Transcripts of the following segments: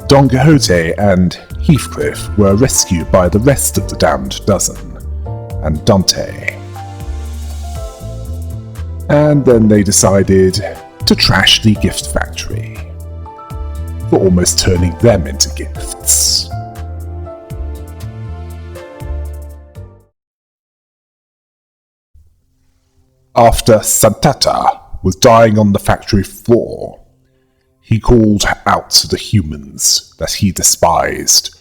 Don Quixote and Heathcliff were rescued by the rest of the damned dozen, and Dante. And then they decided to trash the gift factory, for almost turning them into gifts. After Santata was dying on the factory floor, he called out to the humans that he despised,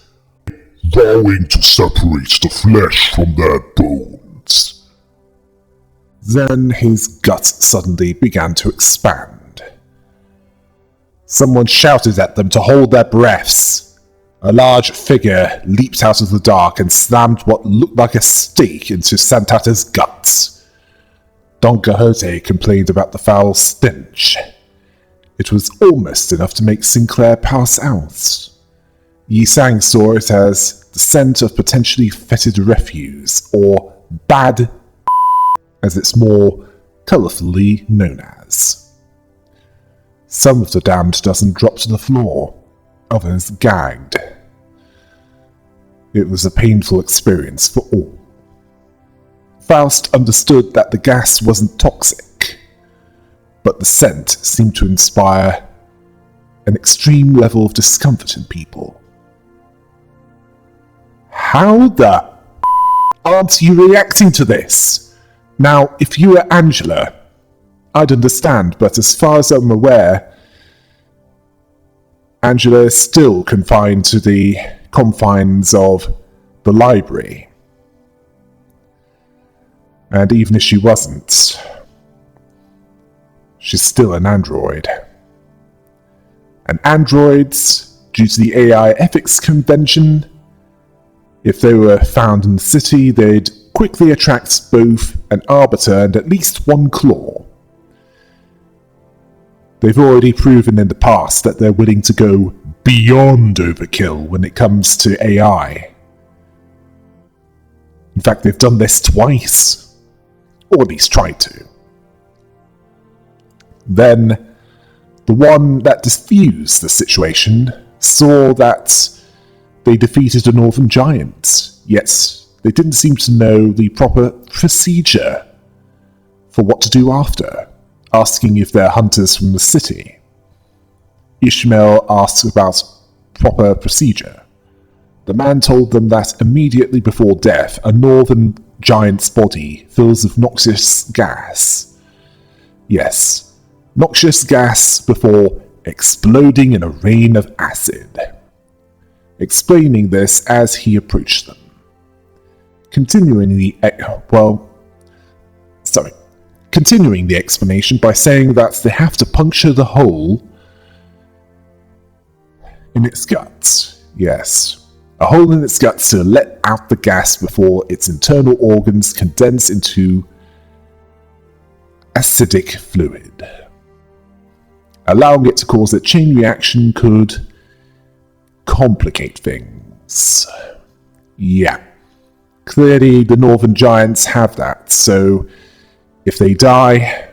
vowing to separate the flesh from their bones. Then his gut suddenly began to expand. Someone shouted at them to hold their breaths. A large figure leaped out of the dark and slammed what looked like a stake into Santata's guts. Don Quixote complained about the foul stench. It was almost enough to make Sinclair pass out. Yi Sang saw it as the scent of potentially fetid refuse, or bad as it's more colourfully known as. Some of the damned dozen dropped to the floor, others gagged. It was a painful experience for all. Faust understood that the gas wasn't toxic, but the scent seemed to inspire an extreme level of discomfort in people. How the aren't you reacting to this? Now, if you were Angela, I'd understand, but as far as I'm aware, Angela is still confined to the confines of the library. And even if she wasn't, she's still an android. And androids, due to the AI ethics convention, if they were found in the city, they'd quickly attract both an arbiter and at least one claw. They've already proven in the past that they're willing to go beyond overkill when it comes to AI. In fact, they've done this twice. Or at least tried to. Then, the one that diffused the situation saw that they defeated a northern giant, yet they didn't seem to know the proper procedure for what to do after, asking if they're hunters from the city. Ishmael asked about proper procedure. The man told them that immediately before death, a northern giant's body fills with noxious gas. Yes, noxious gas before exploding in a rain of acid. Explaining this as he approached them. Continuing the explanation by saying that they have to puncture the hole in its guts. Yes. A hole in its guts to let out the gas before its internal organs condense into acidic fluid. Allowing it to cause a chain reaction could complicate things. Yeah. Clearly the northern giants have that, so if they die,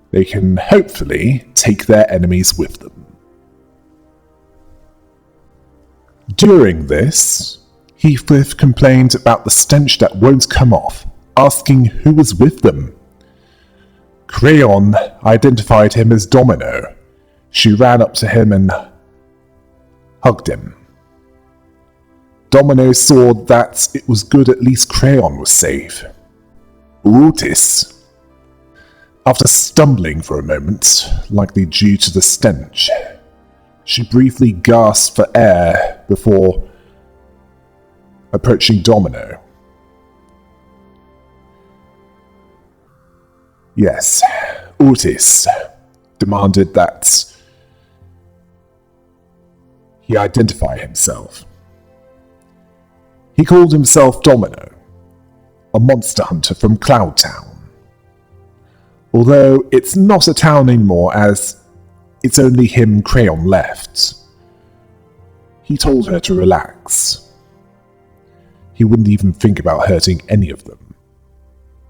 they can hopefully take their enemies with them. During this, Heathcliff complained about the stench that won't come off, asking who was with them. Crayon identified him as Domino. She ran up to him and hugged him. Domino saw that it was good at least Crayon was safe. Otis, after stumbling for a moment, likely due to the stench, she briefly gasped for air before approaching Domino. Yes, Otis demanded that he identify himself. He called himself Domino, a monster hunter from Cloud Town. Although it's not a town anymore as it's only him and Crayon left. He told her to relax. He wouldn't even think about hurting any of them.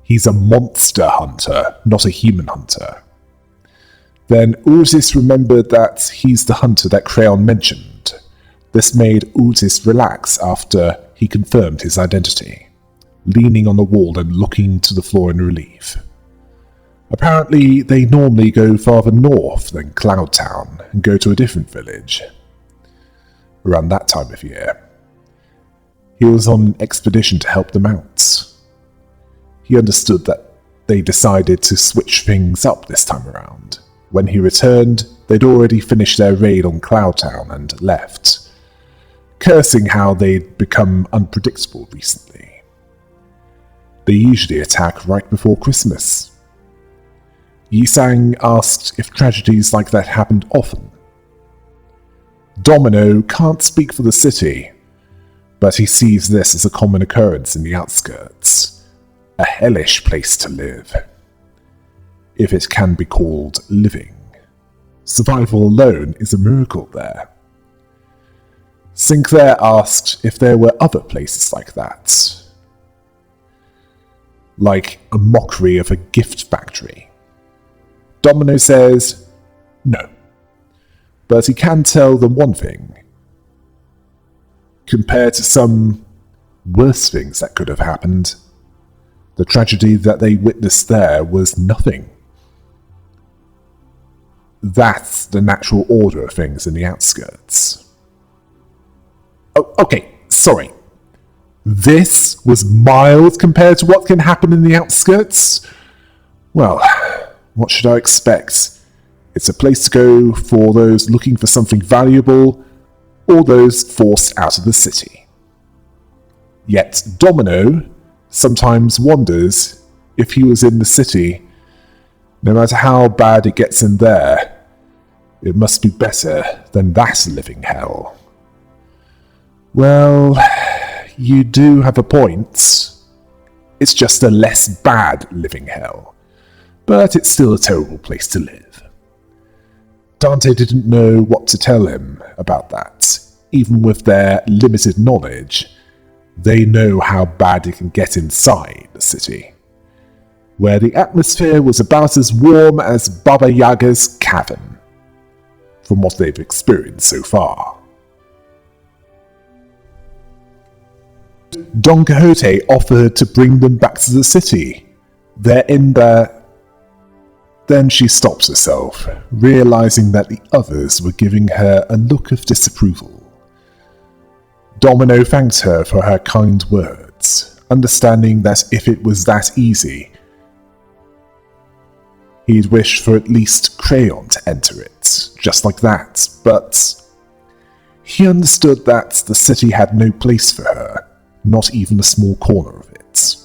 He's a monster hunter, not a human hunter. Then Otis remembered that he's the hunter that Crayon mentioned, This made Otis relax after he confirmed his identity, leaning on the wall and looking to the floor in relief. Apparently, they normally go farther north than Cloudtown and go to a different village around that time of year. He was on an expedition to help them out. He understood that they decided to switch things up this time around. When he returned, they'd already finished their raid on Cloudtown and left, cursing how they'd become unpredictable recently. They usually attack right before Christmas. Yisang asked if tragedies like that happened often. Domino can't speak for the city, but he sees this as a common occurrence in the outskirts. A hellish place to live, if it can be called living. Survival alone is a miracle there. Sinclair asked if there were other places like that, like a mockery of a gift factory. Domino says no, but he can tell them one thing. Compared to some worse things that could have happened, the tragedy that they witnessed there was nothing. That's the natural order of things in the outskirts. Oh, okay, sorry. This was mild compared to what can happen in the outskirts? Well, what should I expect? It's a place to go for those looking for something valuable, or those forced out of the city. Yet Domino sometimes wonders if he was in the city. No matter how bad it gets in there, it must be better than that living hell. Well, you do have a point. It's just a less bad living hell, but it's still a terrible place to live. Dante didn't know what to tell him about that. Even with their limited knowledge, they know how bad it can get inside the city, where the atmosphere was about as warm as Baba Yaga's cavern, from what they've experienced so far. Don Quixote offered to bring them back to the city. They're in there. Then she stops herself, realizing that the others were giving her a look of disapproval. Domino thanked her for her kind words, understanding that if it was that easy, he'd wish for at least Crayon to enter it, just like that, but he understood that the city had no place for her, not even a small corner of it.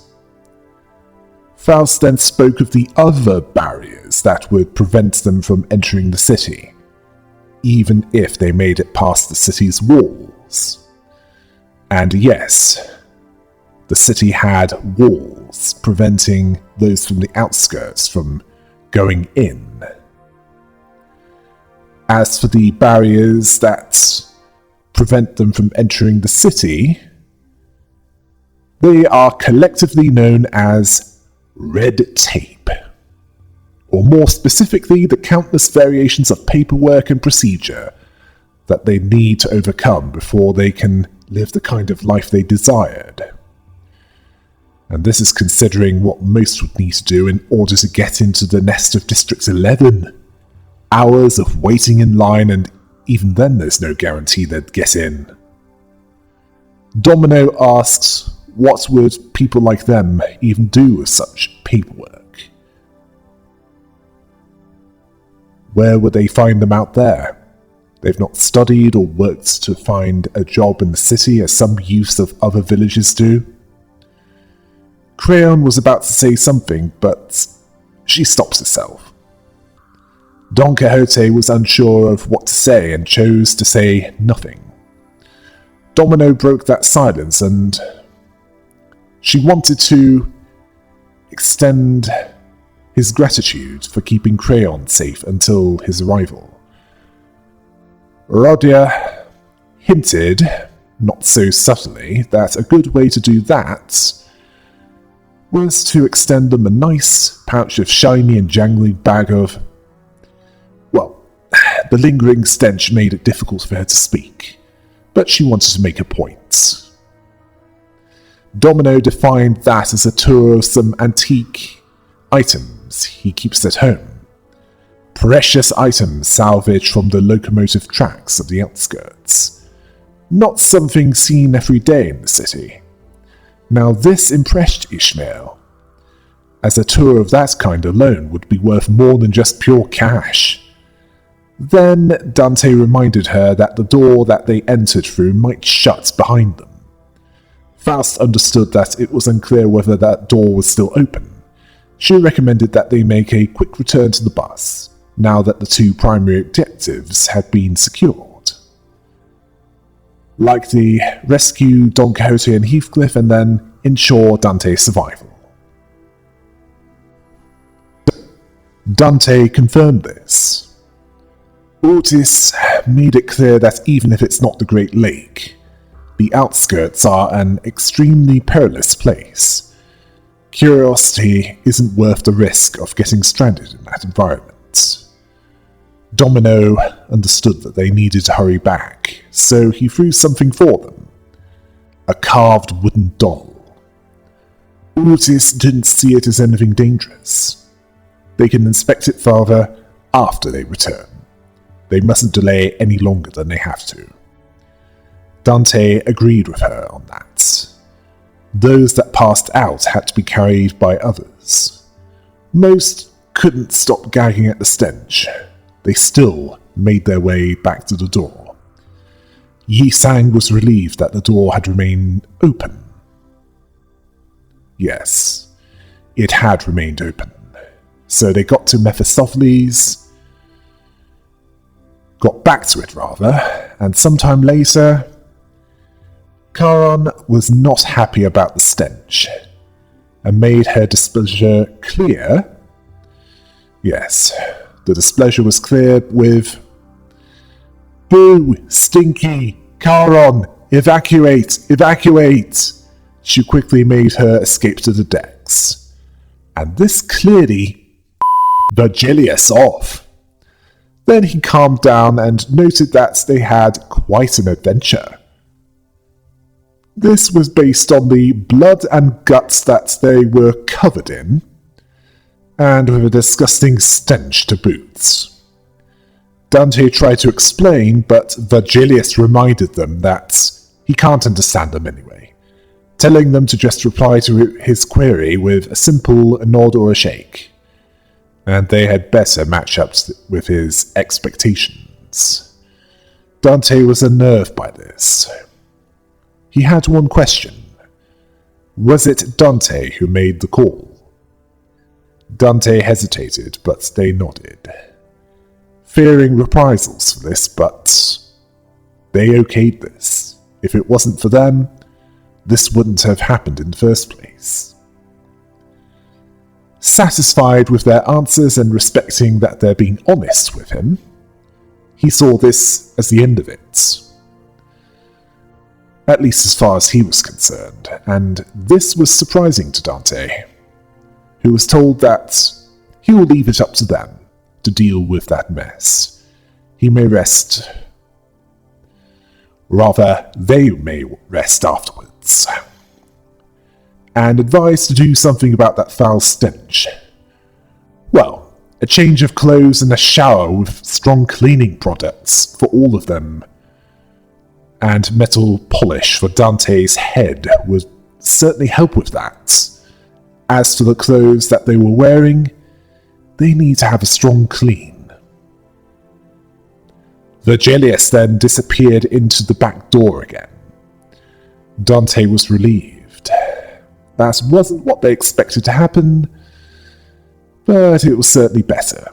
Faust then spoke of the other barriers that would prevent them from entering the city, even if they made it past the city's walls. And yes, the city had walls preventing those from the outskirts from going in. As for the barriers that prevent them from entering the city, they are collectively known as red tape, or more specifically, the countless variations of paperwork and procedure that they need to overcome before they can live the kind of life they desired. And this is considering what most would need to do in order to get into the nest of District 11. Hours of waiting in line, and even then there's no guarantee they'd get in. Domino asks, what would people like them even do with such paperwork? Where would they find them out there? They've not studied or worked to find a job in the city as some youths of other villages do. Crayon was about to say something, but she stops herself. Don Quixote was unsure of what to say and chose to say nothing. Domino broke that silence, and she wanted to extend his gratitude for keeping Crayon safe until his arrival. Rodia hinted, not so subtly, that a good way to do that was to extend them a nice pouch of shiny and jangly bag of... Well, the lingering stench made it difficult for her to speak, but she wanted to make a point. Domino defined that as a tour of some antique items he keeps at home. Precious items salvaged from the locomotive tracks of the outskirts. Not something seen every day in the city. Now this impressed Ishmael, as a tour of that kind alone would be worth more than just pure cash. Then Dante reminded her that the door that they entered through might shut behind them. Faust understood that it was unclear whether that door was still open. She recommended that they make a quick return to the bus, now that the two primary objectives had been secured. Likely rescue Don Quixote and Heathcliff and then ensure Dante's survival. Dante confirmed this. Otis made it clear that even if it's not the Great Lake, the outskirts are an extremely perilous place. Curiosity isn't worth the risk of getting stranded in that environment. Domino understood that they needed to hurry back, so he threw something for them. A carved wooden doll. Otis didn't see it as anything dangerous. They can inspect it further after they return. They mustn't delay any longer than they have to. Dante agreed with her on that. Those that passed out had to be carried by others. Most couldn't stop gagging at the stench. They still made their way back to the door. Yi Sang was relieved that the door had remained open. Yes, it had remained open. So they got to Mephistopheles, got back to it rather, and sometime later, Charon was not happy about the stench, and made her displeasure clear. Yes, the displeasure was clear with, "Boo! Stinky! Charon! Evacuate! Evacuate!" She quickly made her escape to the decks. And this clearly Virgilius off. Then he calmed down and noted that they had quite an adventure. This was based on the blood and guts that they were covered in, and with a disgusting stench to boot. Dante tried to explain, but Virgilius reminded them that he can't understand them anyway, telling them to just reply to his query with a simple nod or a shake, and they had better match up with his expectations. Dante was unnerved by this. He had one question. Was it Dante who made the call? Dante hesitated, but they nodded, fearing reprisals for this, but they okayed this. If it wasn't for them, this wouldn't have happened in the first place. Satisfied with their answers and respecting that they're being honest with him, he saw this as the end of it. At least as far as he was concerned, and this was surprising to Dante, who was told that he will leave it up to them to deal with that mess. He may rest. Rather, they may rest afterwards. And advised to do something about that foul stench. Well, a change of clothes and a shower with strong cleaning products for all of them, and metal polish for Dante's head would certainly help with that. As to the clothes that they were wearing, they need to have a strong clean. Virgilius then disappeared into the back door again. Dante was relieved. That wasn't what they expected to happen, but it was certainly better.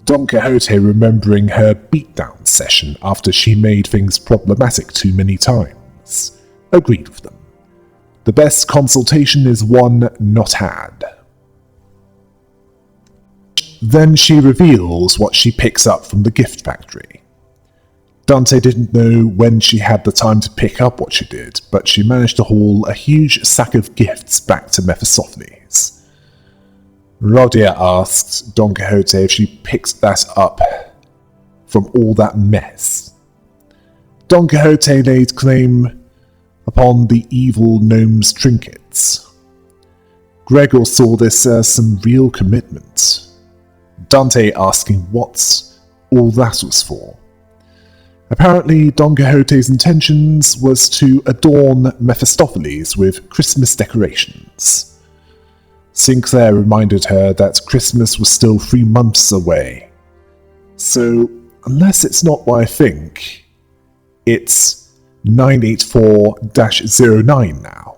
Don Quixote, remembering her beatdown session after she made things problematic too many times, agreed with them. The best consultation is one not had. Then she reveals what she picks up from the gift factory. Dante didn't know when she had the time to pick up what she did, but she managed to haul a huge sack of gifts back to Mephistopheles. Rhodia asked Don Quixote if she picked that up from all that mess. Don Quixote laid claim upon the evil gnome's trinkets. Gregor saw this as some real commitment, Dante asking what all that was for. Apparently, Don Quixote's intentions was to adorn Mephistopheles with Christmas decorations. Sinclair reminded her that Christmas was still 3 months away. So, unless it's not what I think, it's 984-09 now.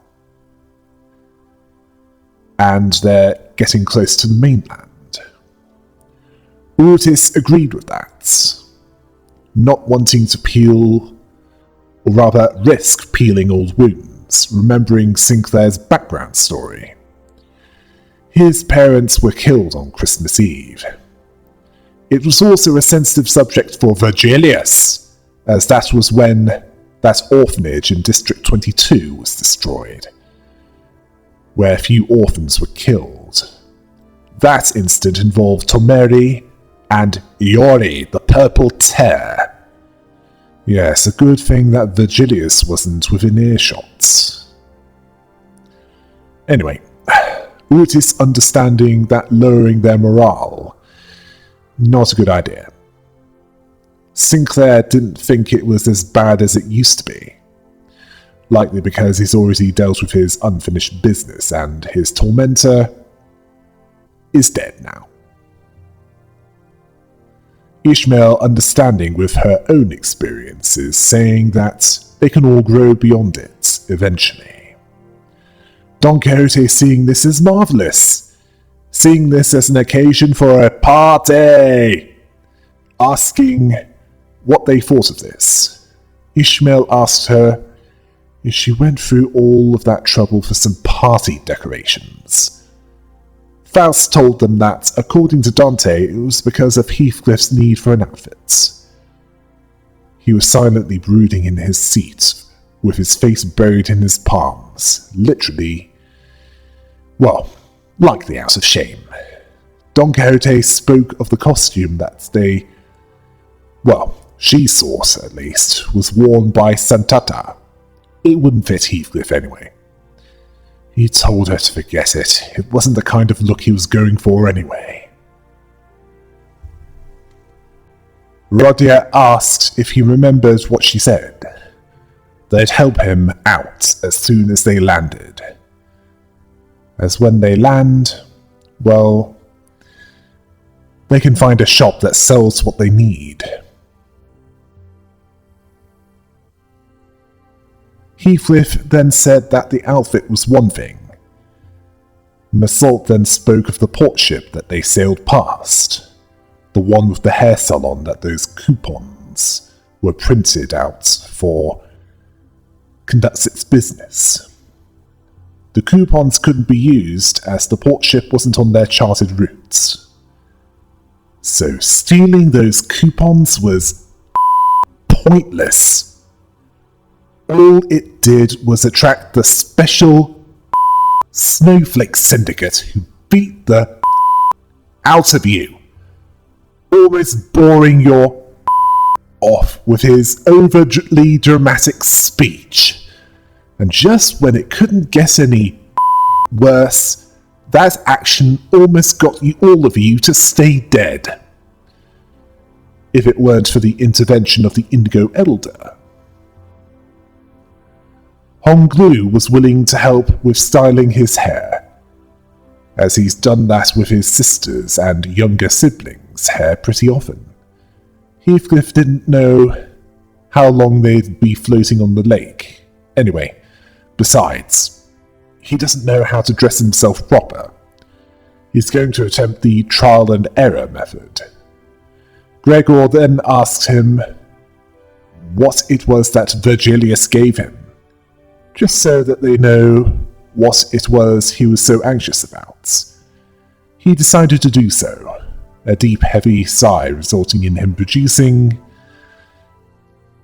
And they're getting close to the mainland. Otis agreed with that, not wanting to peel, or rather risk peeling old wounds, remembering Sinclair's background story. His parents were killed on Christmas Eve. It was also a sensitive subject for Virgilius, as that was when that orphanage in District 22 was destroyed, where a few orphans were killed. That incident involved Tomeri and Iori, the Purple Tear. Yes, a good thing that Virgilius wasn't within earshot. Anyway, Otis understanding that lowering their morale, not a good idea. Sinclair didn't think it was as bad as it used to be. Likely because he's already dealt with his unfinished business and his tormentor is dead now. Ishmael understanding with her own experiences, saying that they can all grow beyond it eventually. Don Quixote seeing this as marvellous, seeing this as an occasion for a party, asking what they thought of this. Ishmael asked her if she went through all of that trouble for some party decorations. Faust told them that, according to Dante, it was because of Heathcliff's need for an outfit. He was silently brooding in his seat, with his face buried in his palms, literally, well, likely out of shame. Don Quixote spoke of the costume that she thought, at least, was worn by Santata. It wouldn't fit Heathcliff anyway. He told her to forget it. It wasn't the kind of look he was going for anyway. Rodier asked if he remembered what she said. They'd help him out as soon as they landed. As when they land, well, they can find a shop that sells what they need. Heathcliff then said that the outfit was one thing. Massault then spoke of the port ship that they sailed past, the one with the hair salon that those coupons were printed out for conducts its business. The coupons couldn't be used as the port ship wasn't on their charted routes. So stealing those coupons was pointless. All it did was attract the special snowflake syndicate who beat the out of you, almost boring your off with his overly dramatic speech. And just when it couldn't get any worse, that action almost got all of you to stay dead. If it weren't for the intervention of the Indigo Elder. Honglu was willing to help with styling his hair, as he's done that with his sisters and younger siblings' hair pretty often. Heathcliff didn't know how long they'd be floating on the lake. Anyway, besides, he doesn't know how to dress himself proper. He's going to attempt the trial and error method. Gregor then asked him what it was that Virgilius gave him, just so that they know what it was he was so anxious about. He decided to do so, a deep, heavy sigh resulting in him producing...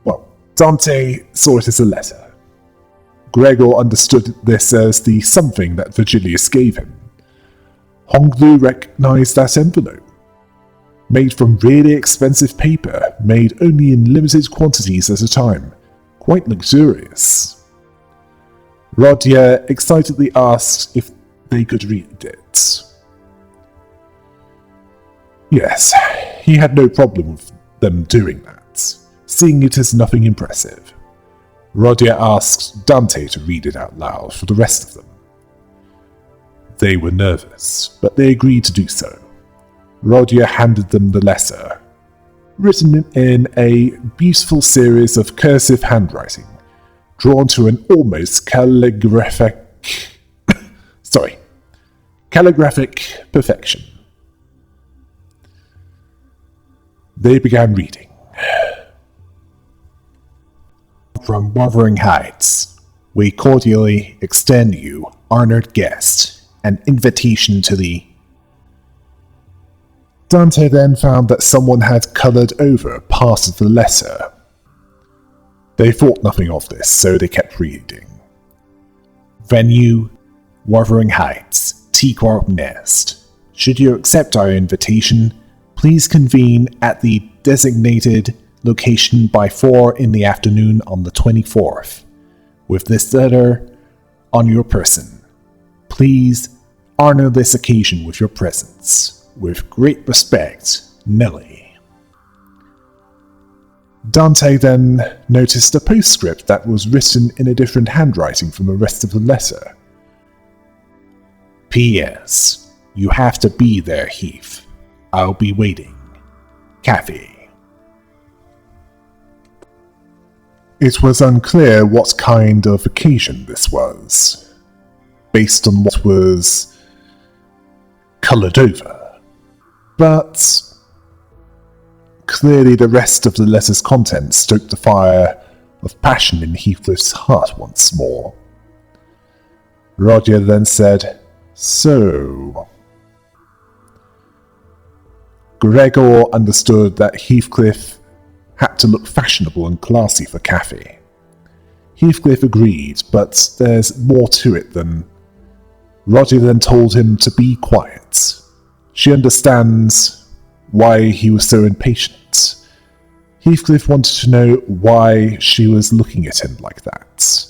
Well, Dante saw it as a letter. Gregor understood this as the something that Virgilius gave him. Honglu recognized that envelope. made from really expensive paper, made only in limited quantities at a time. Quite luxurious. Rodia excitedly asked if they could read it. Yes, he had no problem with them doing that, seeing it as nothing impressive. Rodia asked Dante to read it out loud for the rest of them. They were nervous, but they agreed to do so. Rodia handed them the letter, written in a beautiful series of cursive handwriting, drawn to an almost calligraphic perfection. They began reading. From Wuthering Heights, we cordially extend you, honored guest, an invitation to the... Dante then found that someone had coloured over part of the letter. They thought nothing of this, so they kept reading. Venue, Wuthering Heights, Teaquarp Nest. Should you accept our invitation, please convene at the designated location by 4 in the afternoon on the 24th, with this letter on your person. Please honor this occasion with your presence. With great respect, Nelly. Dante then noticed a postscript that was written in a different handwriting from the rest of the letter. P.S. You have to be there, Heath. I'll be waiting. Kathy. It was unclear what kind of occasion this was, based on what was coloured over. But clearly the rest of the letter's contents stoked the fire of passion in Heathcliff's heart once more. Roger then said, So... Gregor understood that Heathcliff had to look fashionable and classy for Kathy. Heathcliff agreed, but there's more to it than... Roger then told him to be quiet. She understands why he was so impatient. Heathcliff wanted to know why she was looking at him like that.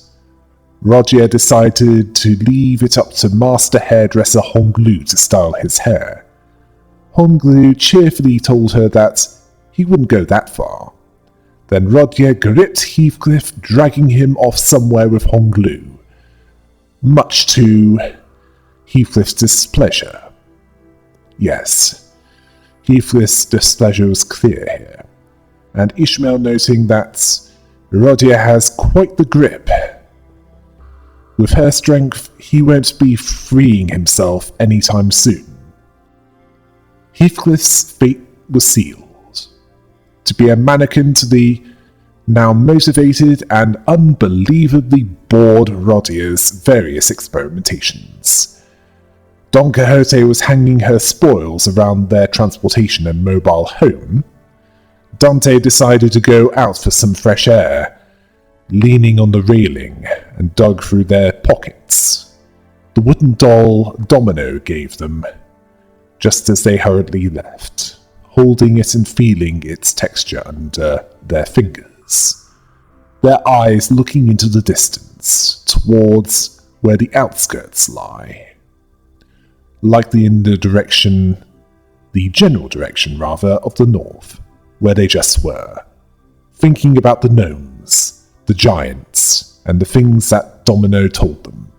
Roger decided to leave it up to master hairdresser Honglu to style his hair. Honglu cheerfully told her that he wouldn't go that far. Then Roger gripped Heathcliff, dragging him off somewhere with Honglu, much to Heathcliff's displeasure. Yes, Heathcliff's displeasure was clear here, and Ishmael noting that Rodia has quite the grip. With her strength, he won't be freeing himself anytime soon. Heathcliff's fate was sealed. To be a mannequin to the now motivated and unbelievably bored Rodia's various experimentations. Don Quixote was hanging her spoils around their transportation and mobile home. Dante decided to go out for some fresh air, leaning on the railing, and dug through their pockets. The wooden doll Domino gave them, just as they hurriedly left, holding it and feeling its texture under their fingers, their eyes looking into the distance, towards where the outskirts lie. Likely in the general direction of the north, where they just were, thinking about the gnomes, the giants, and the things that Domino told them.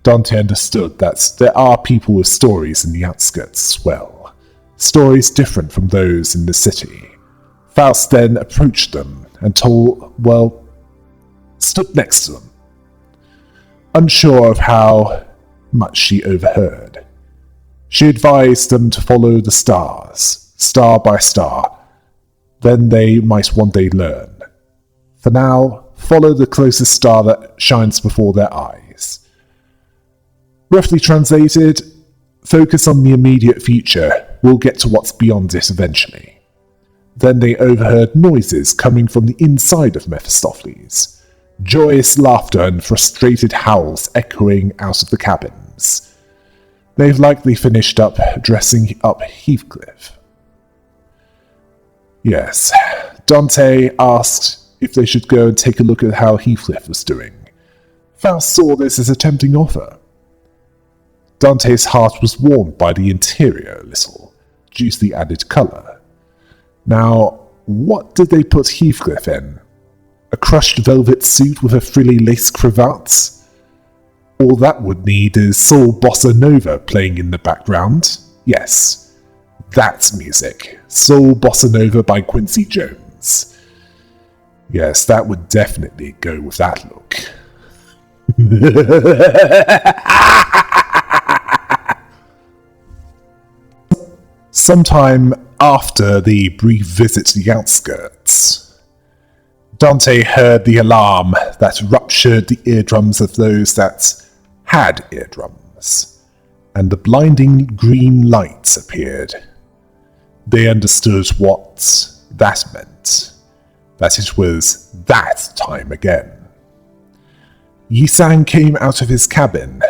Dante understood that there are people with stories in the outskirts as well, stories different from those in the city. Faust then approached them and stood next to them, unsure of how much she overheard. She advised them to follow the stars, star by star, then they might one day learn. For now, follow the closest star that shines before their eyes. Roughly translated, focus on the immediate future, we'll get to what's beyond it eventually. Then they overheard noises coming from the inside of Mephistopheles, joyous laughter and frustrated howls echoing out of the cabins. They've likely finished up dressing up Heathcliff. Yes, Dante asked if they should go and take a look at how Heathcliff was doing. Faust saw this as a tempting offer. Dante's heart was warmed by the interior a little, due to the added colour. Now, what did they put Heathcliff in? A crushed velvet suit with a frilly lace cravat? All that would need is soul bossa nova playing in the background. Yes, that's music. Soul bossa nova by Quincy Jones. Yes, that would definitely go with that look. Sometime after the brief visit to the outskirts, Dante heard the alarm that ruptured the eardrums of those that had eardrums, and the blinding green lights appeared. They understood what that meant, that it was that time again. Yi-san came out of his cabin,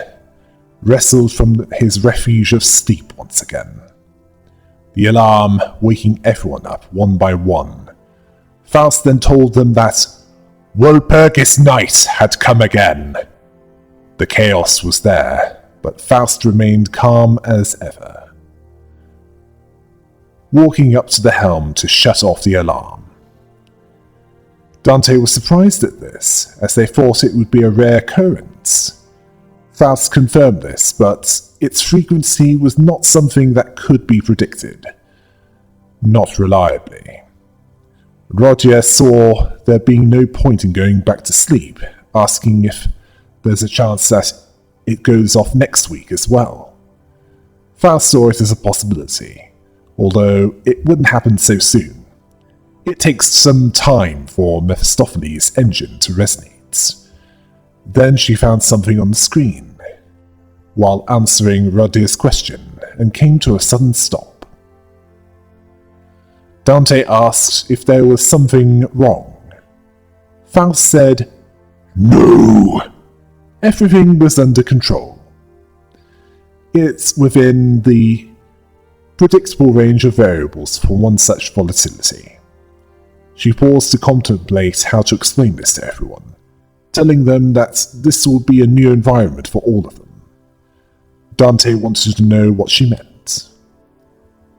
wrestled from his refuge of sleep once again. The alarm waking everyone up one by one. Faust then told them that Walpurgis Night had come again. The chaos was there, but Faust remained calm as ever, walking up to the helm to shut off the alarm. Dante was surprised at this, as they thought it would be a rare occurrence. Faust confirmed this, but its frequency was not something that could be predicted. Not reliably. Roger saw there being no point in going back to sleep, asking if there's a chance that it goes off next week as well. Faust saw it as a possibility, although it wouldn't happen so soon. It takes some time for Mephistopheles' engine to resonate. Then she found something on the screen, while answering Rodier's question, and came to a sudden stop. Dante asked if there was something wrong. Faust said, "No! Everything was under control. It's within the predictable range of variables for one such volatility." She paused to contemplate how to explain this to everyone, telling them that this would be a new environment for all of them. Dante wanted to know what she meant,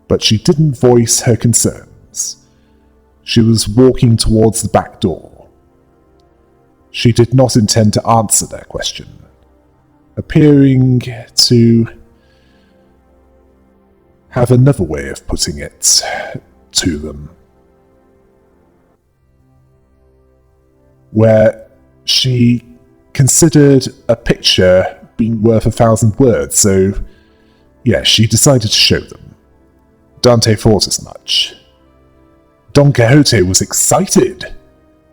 but she didn't voice her concerns. She was walking towards the back door. She did not intend to answer their question, appearing to have another way of putting it to them, where she considered a picture being worth 1,000 words, so yeah, she decided to show them. Dante thought as much. Don Quixote was excited.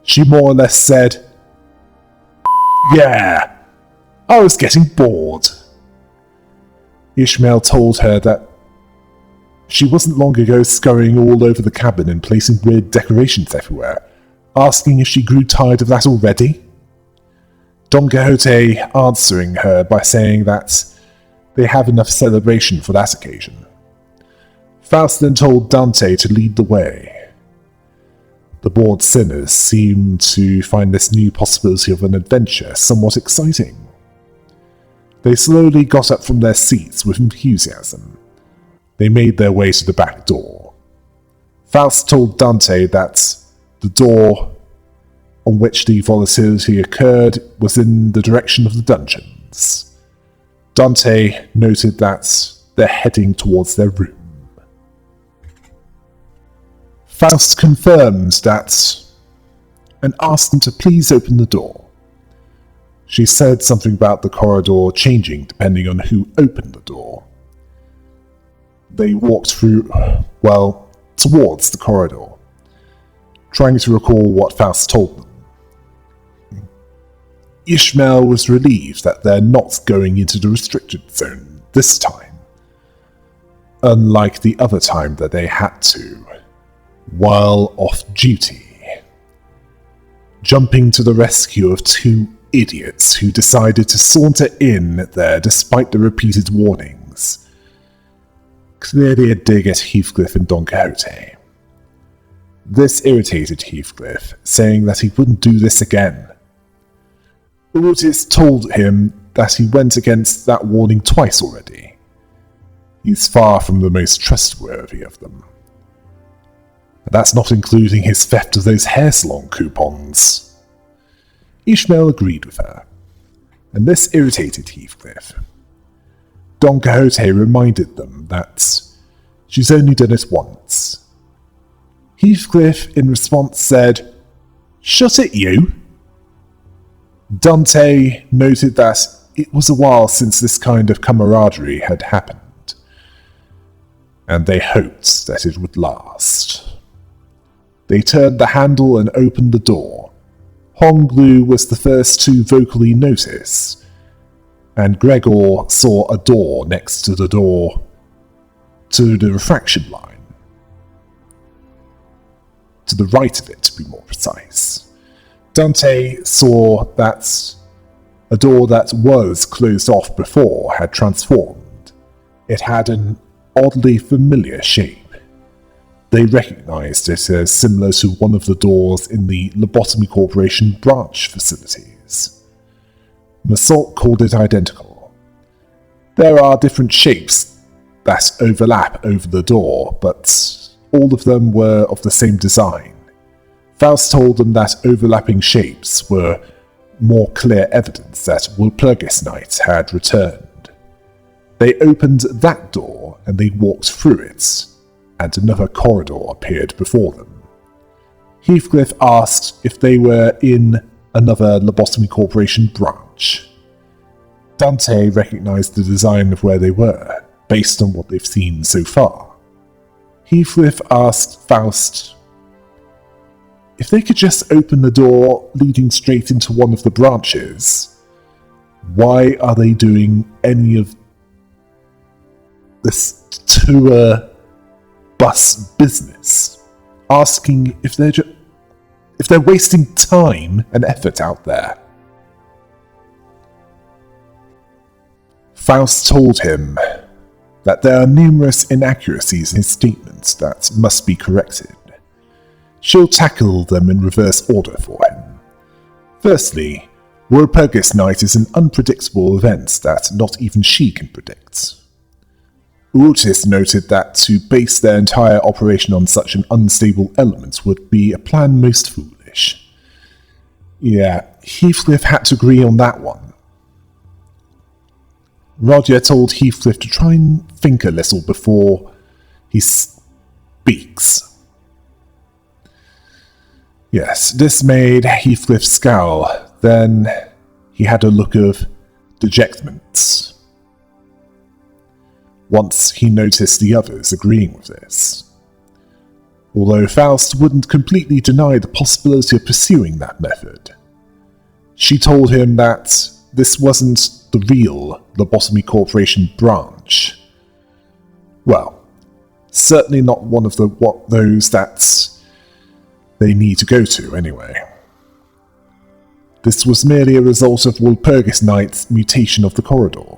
She more or less said, "Yeah, I was getting bored." Ishmael told her that she wasn't long ago scurrying all over the cabin and placing weird decorations everywhere, asking if she grew tired of that already. Don Quixote answering her by saying that they have enough celebration for that occasion. Faust then told Dante to lead the way. The bored sinners seemed to find this new possibility of an adventure somewhat exciting. They slowly got up from their seats with enthusiasm. They made their way to the back door. Faust told Dante that the door on which the volatility occurred was in the direction of the dungeons. Dante noted that they're heading towards their room. Faust confirmed that and asked them to please open the door. She said something about the corridor changing depending on who opened the door. They walked towards the corridor, trying to recall what Faust told them. Ishmael was relieved that they're not going into the restricted zone this time, unlike the other time that they had to, while off duty, jumping to the rescue of two idiots who decided to saunter in there despite the repeated warnings. Clearly a dig at Heathcliff and Don Quixote. This irritated Heathcliff, saying that he wouldn't do this again. Otis told him that he went against that warning twice already. He's far from the most trustworthy of them. And that's not including his theft of those hair salon coupons. Ishmael agreed with her, and this irritated Heathcliff. Don Quixote reminded them that she's only done it once. Heathcliff, in response, said, "Shut it, you!" Dante noted that it was a while since this kind of camaraderie had happened, and they hoped that it would last. They turned the handle and opened the door. Honglu was the first to vocally notice, and Gregor saw a door next to the door to the refraction line. To the right of it, to be more precise. Dante saw that a door that was closed off before had transformed. It had an oddly familiar shape. They recognized it as similar to one of the doors in the Lobotomy Corporation branch facilities. Massault called it identical. There are different shapes that overlap over the door, but all of them were of the same design. Faust told them that overlapping shapes were more clear evidence that Walpurgis Night had returned. They opened that door and they walked through it, and another corridor appeared before them. Heathcliff asked if they were in another Lobotomy Corporation branch. Dante recognized the design of where they were, based on what they've seen so far. Heathcliff asked Faust if they could just open the door leading straight into one of the branches. Why are they doing any of this tour bus business? Asking if they're wasting time and effort out there. Faust told him that there are numerous inaccuracies in his statements that must be corrected. She'll tackle them in reverse order for him. Firstly, Walpurgis Night is an unpredictable event that not even she can predict. Otis noted that to base their entire operation on such an unstable element would be a plan most foolish. Yeah, Heathcliff had to agree on that one. Roger told Heathcliff to try and think a little before he speaks. Yes, this made Heathcliff scowl. Then he had a look of dejectment. Once he noticed the others agreeing with this. Although Faust wouldn't completely deny the possibility of pursuing that method. She told him that this wasn't the real Lobotomy Corporation branch. Well, certainly not one of those that they need to go to anyway. This was merely a result of Walpurgis Night's mutation of the corridor.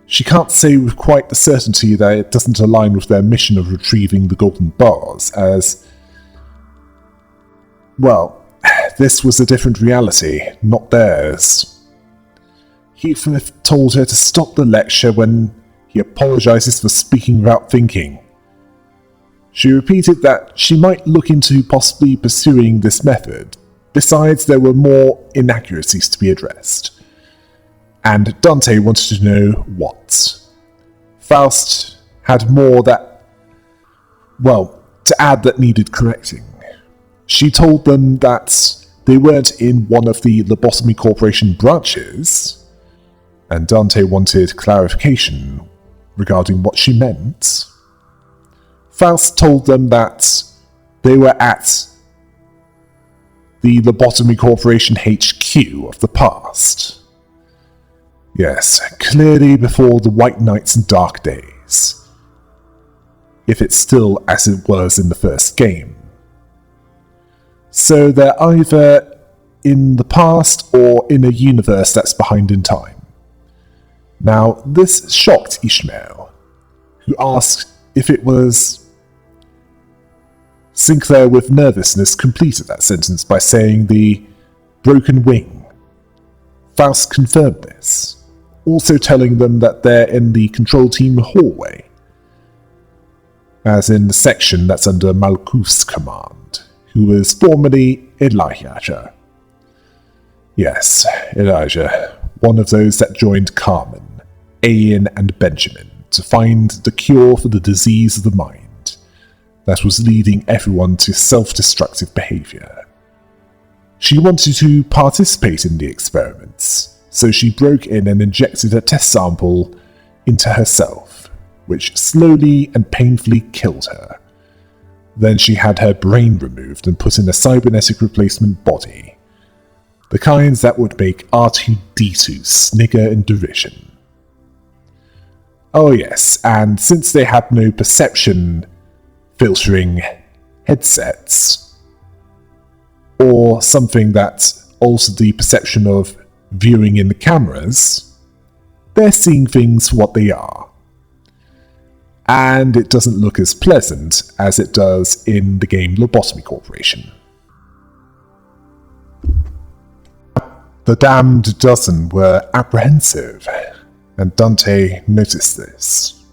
She can't say with quite the certainty that it doesn't align with their mission of retrieving the golden bars, as... well, this was a different reality, not theirs. Heathcliff told her to stop the lecture when he apologizes for speaking without thinking. She repeated that she might look into possibly pursuing this method. Besides, there were more inaccuracies to be addressed. And Dante wanted to know what. Faust had more to add that needed correcting. She told them that they weren't in one of the Lobotomy Corporation branches, and Dante wanted clarification regarding what she meant. Faust told them that they were at the Lobotomy Corporation HQ of the past. Yes, clearly before the White Nights and Dark Days. If it's still as it was in the first game. So they're either in the past or in a universe that's behind in time. Now, this shocked Ishmael, who asked if it was Sinclair, with nervousness, completed that sentence by saying the broken wing. Faust confirmed this, also telling them that they're in the control team hallway, as in the section that's under Malkuth's command, who was formerly Elijah. Yes, Elijah, one of those that joined Carmen, Ian, and Benjamin to find the cure for the disease of the mind that was leading everyone to self-destructive behavior. She wanted to participate in the experiments, so she broke in and injected a test sample into herself, which slowly and painfully killed her. Then she had her brain removed and put in a cybernetic replacement body, the kinds that would make R2-D2 snigger in derision. Oh yes, and since they had no perception filtering headsets, or something that altered the perception of viewing in the cameras, they're seeing things for what they are. And it doesn't look as pleasant as it does in the game Lobotomy Corporation. The damned dozen were apprehensive, and Dante noticed this.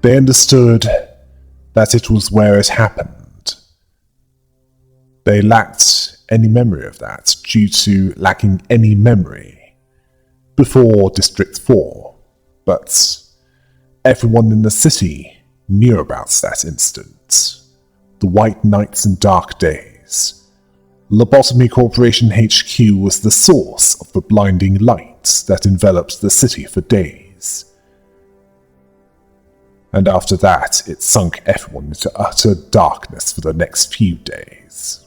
They understood that it was where it happened. They lacked any memory of that due to lacking any memory before District 4, but everyone in the city knew about that incident. The White Nights and Dark Days. Lobotomy Corporation HQ was the source of the blinding light that enveloped the city for days. And after that, it sunk everyone into utter darkness for the next few days.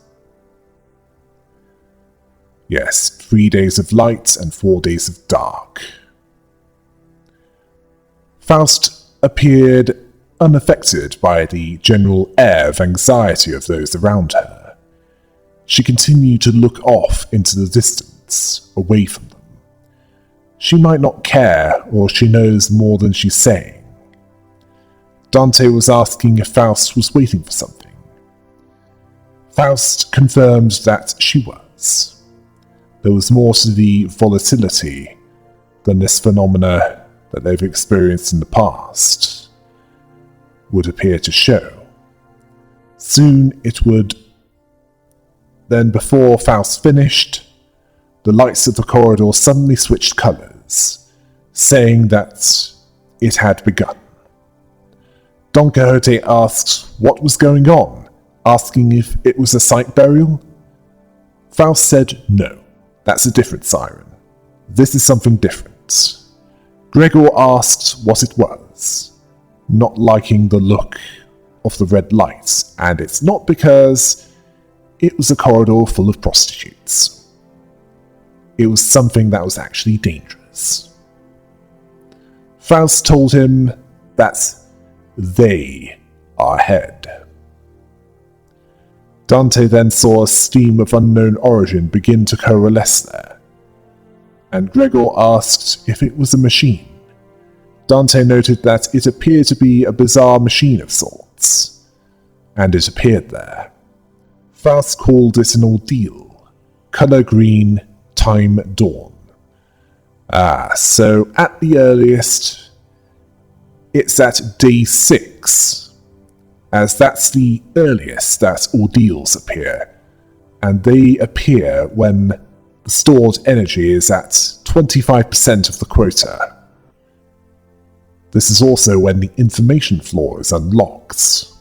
Yes, 3 days of light and 4 days of dark. Faust appeared unaffected by the general air of anxiety of those around her. She continued to look off into the distance, away from them. She might not care, or she knows more than she's saying. Dante was asking if Faust was waiting for something. Faust confirmed that she was. There was more to the volatility than this phenomena that they've experienced in the past would appear to show. Soon it would. Then before Faust finished, the lights of the corridor suddenly switched colours, saying that it had begun. Don Quixote asked what was going on, asking if it was a sight burial. Faust said no, that's a different siren. This is something different. Gregor asked what it was, not liking the look of the red lights, and it's not because it was a corridor full of prostitutes. It was something that was actually dangerous. Faust told him that they are ahead. Dante then saw a steam of unknown origin begin to coalesce there, and Gregor asked if it was a machine. Dante noted that it appeared to be a bizarre machine of sorts, and it appeared there. Faust called it an ordeal. Color green, time dawn. So at the earliest, it's at day 6, as that's the earliest that ordeals appear, and they appear when the stored energy is at 25% of the quota. This is also when the information floor is unlocked.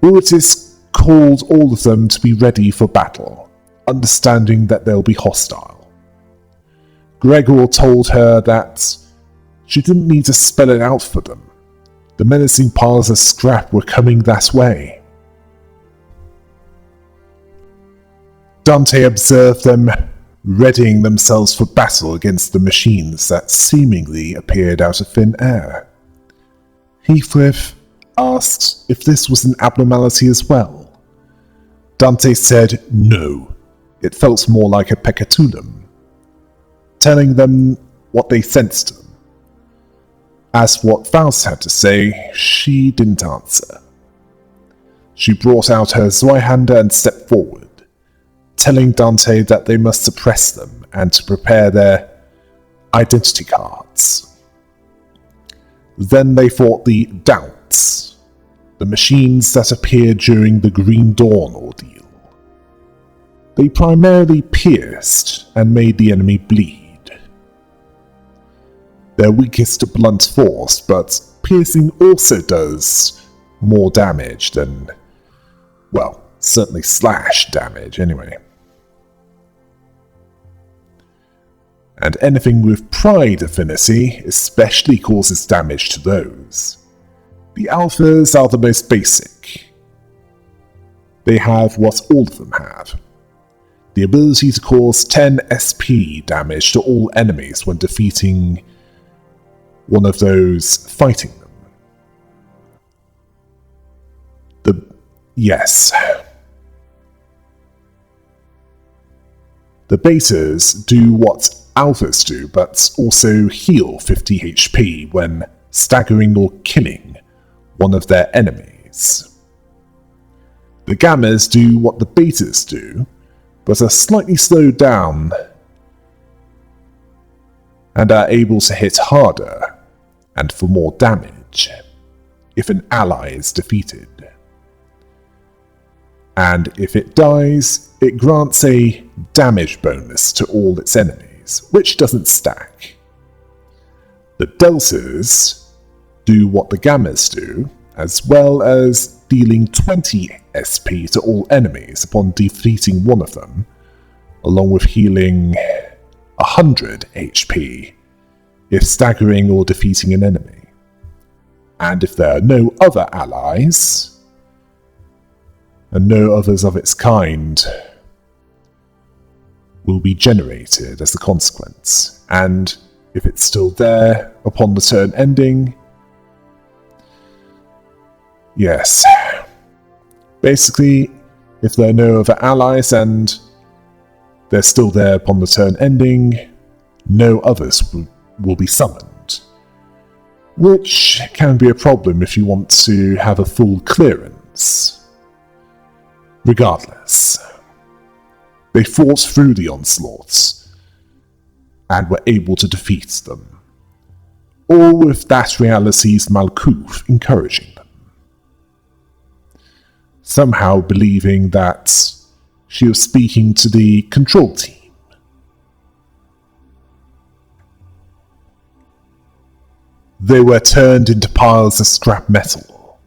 Urtis called all of them to be ready for battle, understanding that they'll be hostile. Gregor told her that she didn't need to spell it out for them. The menacing piles of scrap were coming that way. Dante observed them readying themselves for battle against the machines that seemingly appeared out of thin air. Heathcliff asked if this was an abnormality as well. Dante said no, it felt more like a peccatulum, telling them what they sensed them. As for what Faust had to say, she didn't answer. She brought out her Zweihander and stepped forward, telling Dante that they must suppress them and to prepare their identity cards. Then they fought the Doubts, the machines that appeared during the Green Dawn ordeal. They primarily pierced and made the enemy bleed. They're weakest to blunt force, but piercing also does more damage than, well, certainly slash damage anyway. And anything with pride affinity especially causes damage to those. The alphas are the most basic. They have what all of them have: the ability to cause 10 SP damage to all enemies when defeating one of those fighting them. The betas do what alphas do, but also heal 50 HP when staggering or killing one of their enemies. The gammas do what the betas do, but are slightly slowed down and are able to hit harder and for more damage if an ally is defeated. And if it dies, it grants a damage bonus to all its enemies, which doesn't stack. The deltas do what the gammas do, as well as dealing 20 SP to all enemies upon defeating one of them, along with healing 100 HP if staggering or defeating an enemy. And if there are no other allies, and no others of its kind will be generated as a consequence, and if it's still there upon the turn ending, yes. Basically, if there are no other allies and they're still there upon the turn ending, no others will be summoned, which can be a problem if you want to have a full clearance. Regardless, they fought through the onslaughts and were able to defeat them, all with that reality's Malkuth encouraging them, somehow believing that she was speaking to the control team. They were turned into piles of scrap metal.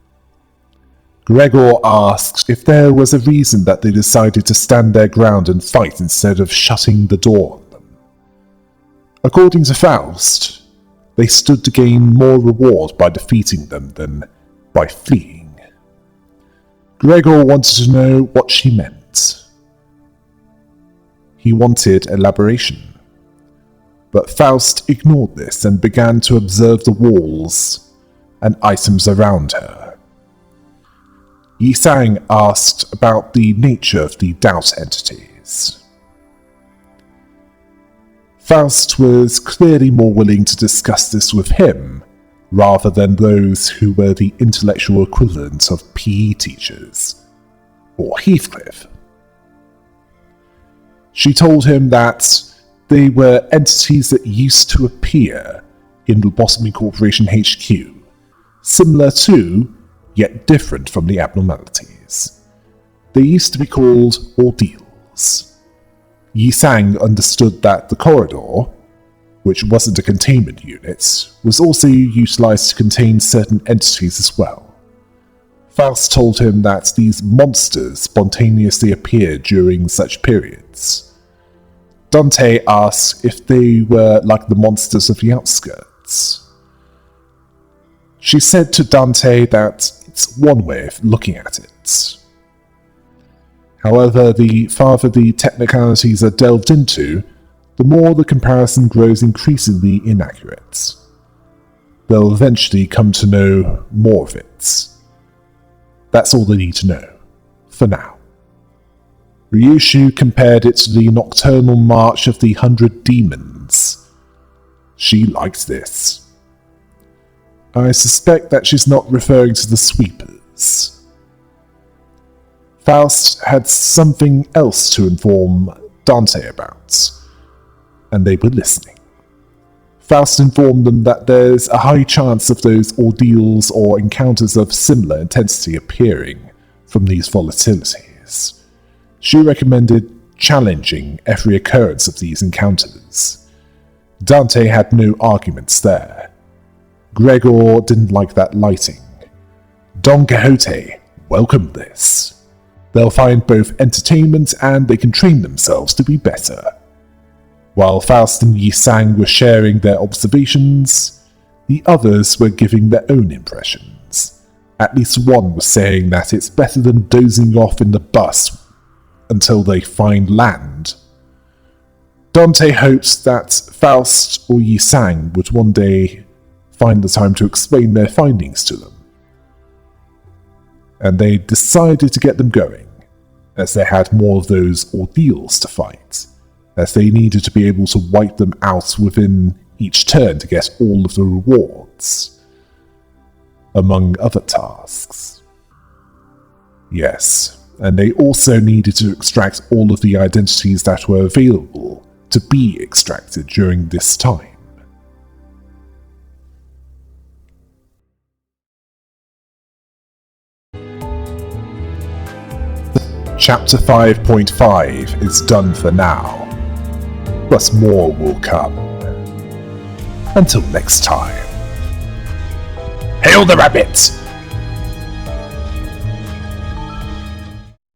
Gregor asked if there was a reason that they decided to stand their ground and fight instead of shutting the door on them. According to Faust, they stood to gain more reward by defeating them than by fleeing. Gregor wanted to know what she meant. He wanted elaboration. But Faust ignored this and began to observe the walls and items around her. Yisang asked about the nature of the doubt entities. Faust was clearly more willing to discuss this with him, rather than those who were the intellectual equivalent of PE teachers, or Heathcliff. She told him that they were entities that used to appear in the Lobotomy Corporation HQ, similar to, yet different from the abnormalities. They used to be called ordeals. Yisang understood that the corridor, which wasn't a containment unit, was also utilized to contain certain entities as well. Faust told him that these monsters spontaneously appeared during such periods. Dante asked if they were like the monsters of the outskirts. She said to Dante that it's one way of looking at it. However, the farther the technicalities are delved into, the more the comparison grows increasingly inaccurate. They'll eventually come to know more of it. That's all they need to know, for now. Ryushu compared it to the nocturnal march of the 100 demons. She liked this. I suspect that she's not referring to the sweepers. Faust had something else to inform Dante about, and they were listening. Faust informed them that there's a high chance of those ordeals or encounters of similar intensity appearing from these volatilities. She recommended challenging every occurrence of these encounters. Dante had no arguments there. Gregor didn't like that lighting. Don Quixote welcomed this. They'll find both entertainment and they can train themselves to be better. While Faust and Yi Sang were sharing their observations, the others were giving their own impressions. At least one was saying that it's better than dozing off in the bus until they find land. Dante hoped that Faust or Yi Sang would one day find the time to explain their findings to them. And they decided to get them going, as they had more of those ordeals to fight, as they needed to be able to wipe them out within each turn to get all of the rewards, among other tasks. Yes, and they also needed to extract all of the identities that were available to be extracted during this time. Chapter 5.5 is done for now, but more will come. Until next time. Hail the rabbit!